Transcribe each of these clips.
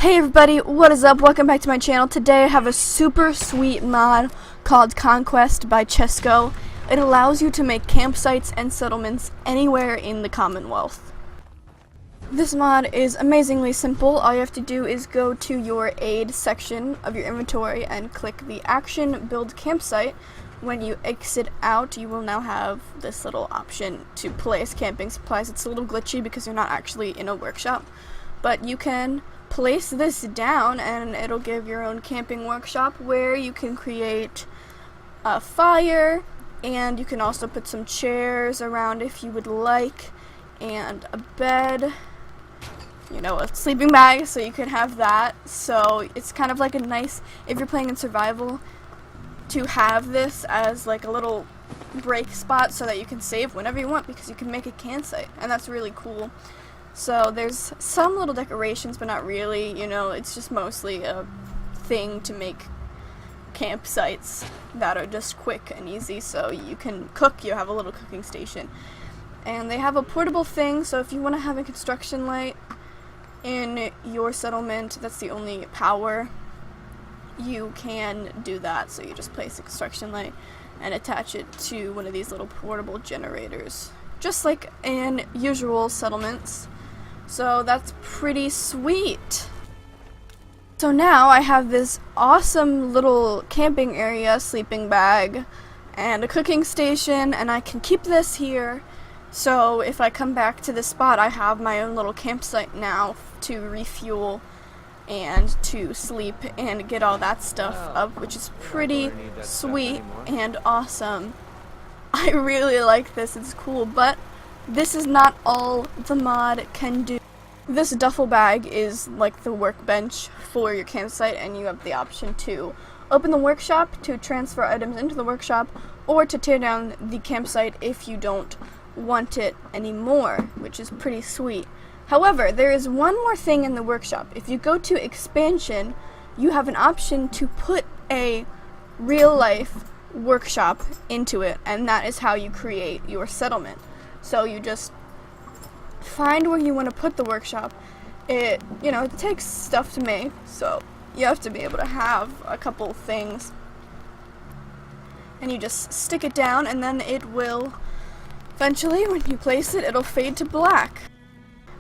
Hey everybody, what is up? Welcome back to my channel. Today I have a super sweet mod called Conquest by Chesco. It allows you to make campsites and settlements anywhere in the Commonwealth. This mod is amazingly simple. All you have to do is go to your aid section of your inventory and click the action build campsite. When you exit out, you will now have this little option to place camping supplies. It's a little glitchy because you're not actually in a workshop, but you can place this down and it'll give your own camping workshop where you can create a fire, and you can also put some chairs around if you would like, and a bed, you know, a sleeping bag, so you can have that. So it's kind of like a nice, if you're playing in survival, to have this as like a little break spot so that you can save whenever you want, because you can make a campsite, and that's really cool. So there's some little decorations, but not really, you know, it's just mostly a thing to make campsites that are just quick and easy. So you can cook, you have a little cooking station. And they have a portable thing, so if you want to have a construction light in your settlement, that's the only power, you can do that. So you just place a construction light and attach it to one of these little portable generators, just like in usual settlements. So that's pretty sweet. So now I have this awesome little camping area, sleeping bag, and a cooking station, and I can keep this here. So if I come back to this spot, I have my own little campsite now to refuel and to sleep and get all that stuff up, which is pretty sweet and awesome. I really like this, it's cool, but this is not all the mod can do. This duffel bag is like the workbench for your campsite, and you have the option to open the workshop to transfer items into the workshop, or to tear down the campsite if you don't want it anymore, which is pretty sweet. However, there is one more thing in the workshop. If you go to expansion, you have an option to put a real life workshop into it, and that is how you create your settlement. So you just find where you want to put the workshop. It takes stuff to make, so you have to be able to have a couple things, and you just stick it down, and then it will eventually, when you place it, it'll fade to black.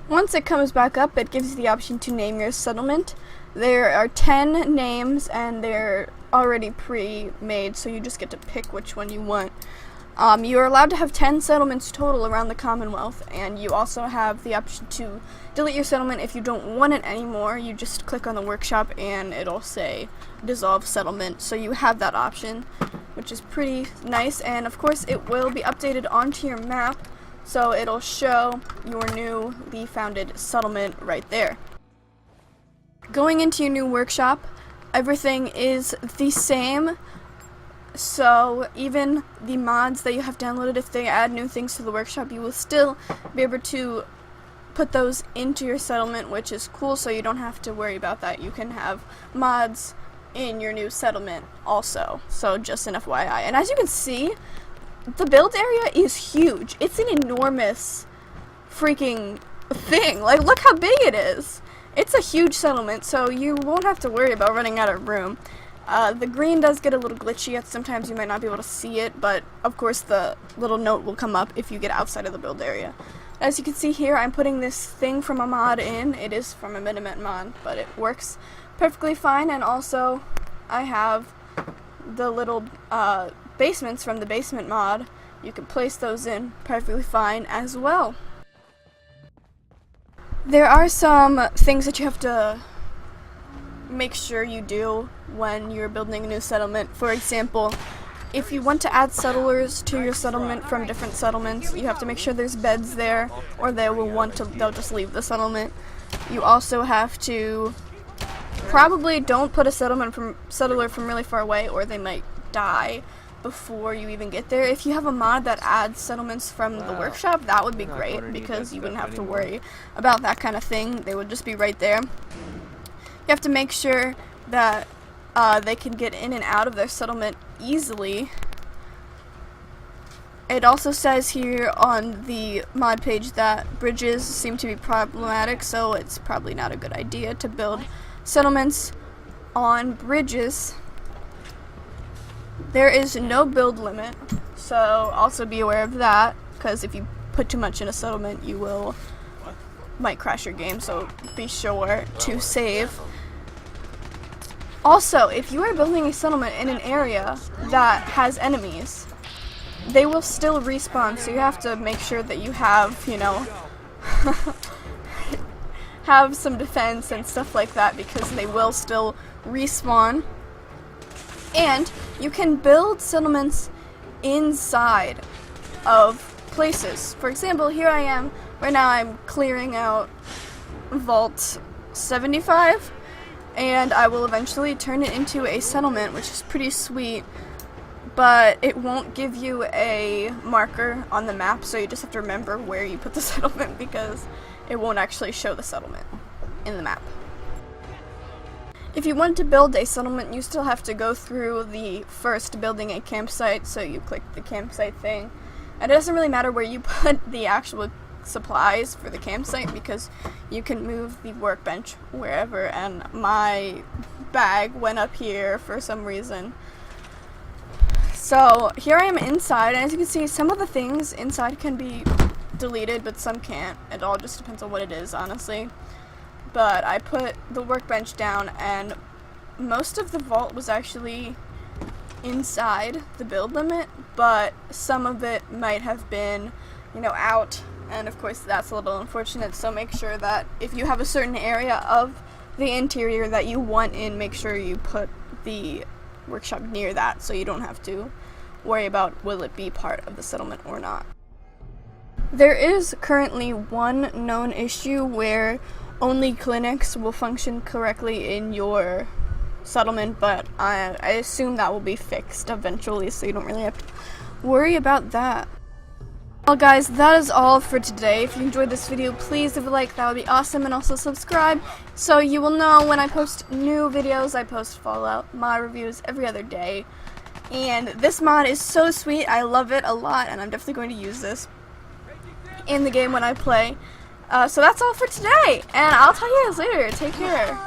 Once it comes back up, it gives you the option to name your settlement. There are 10 names, and they're already pre-made, so you just get to pick which one you want. You're allowed to have 10 settlements total around the Commonwealth, and you also have the option to delete your settlement if you don't want it anymore. You just click on the workshop and it'll say dissolve settlement, so you have that option, which is pretty nice. And of course it will be updated onto your map, so it'll show your newly founded settlement right there. Going into your new workshop, everything is the same. So even the mods that you have downloaded, if they add new things to the workshop, you will still be able to put those into your settlement, which is cool, so you don't have to worry about that. You can have mods in your new settlement also, so just an FYI. And as you can see, the build area is huge. It's an enormous freaking thing. Like, look how big it is. It's a huge settlement, so you won't have to worry about running out of room. The green does get a little glitchy. Sometimes you might not be able to see it, but of course the little note will come up if you get outside of the build area. As you can see here, I'm putting this thing from a mod in. It is from a Minimet mod, but it works perfectly fine. And also I have the little basements from the basement mod. You can place those in perfectly fine as well. There are some things that you have to make sure you do when you're building a new settlement. For example, if you want to add settlers to your settlement from different settlements, you have to make sure there's beds there, or they'll just leave the settlement. You also have to probably don't put a settler from really far away, or they might die before you even get there. If you have a mod that adds settlements from the workshop, that would be great, because you wouldn't have to worry about that kind of thing. They would just be right there. You have to make sure that they can get in and out of their settlement easily. It also says here on the mod page that bridges seem to be problematic, so it's probably not a good idea to build settlements on bridges, there is no build limit, so also be aware of that, because if you put too much in a settlement, you might crash your game, so be sure to save. Also, if you are building a settlement in an area that has enemies, they will still respawn, so you have to make sure that you have, you know, have some defense and stuff like that, because they will still respawn. And you can build settlements inside of places. For example, here I am, right now I'm clearing out Vault 75, and I will eventually turn it into a settlement, which is pretty sweet, but it won't give you a marker on the map, so you just have to remember where you put the settlement, because it won't actually show the settlement in the map. If you want to build a settlement, you still have to go through the first building a campsite, so you click the campsite thing. And it doesn't really matter where you put the actual supplies for the campsite, because you can move the workbench wherever, and my bag went up here for some reason. So here I am inside, and as you can see, some of the things inside can be deleted, but some can't. It all just depends on what it is, honestly. But I put the workbench down, and most of the vault was actually inside the build limit, but some of it might have been, you know, out, and of course that's a little unfortunate, so make sure that if you have a certain area of the interior that you want in, make sure you put the workshop near that, so you don't have to worry about will it be part of the settlement or not. There is currently one known issue where only clinics will function correctly in your settlement, but I assume that will be fixed eventually, so you don't really have to worry about that. Well guys, that is all for today. If you enjoyed this video, please leave a like, that would be awesome, and also subscribe so you will know when I post new videos. I post Fallout mod reviews every other day, and this mod is so sweet. I love it a lot, and I'm definitely going to use this in the game when I play. So that's all for today, and I'll tell you guys later. Take care.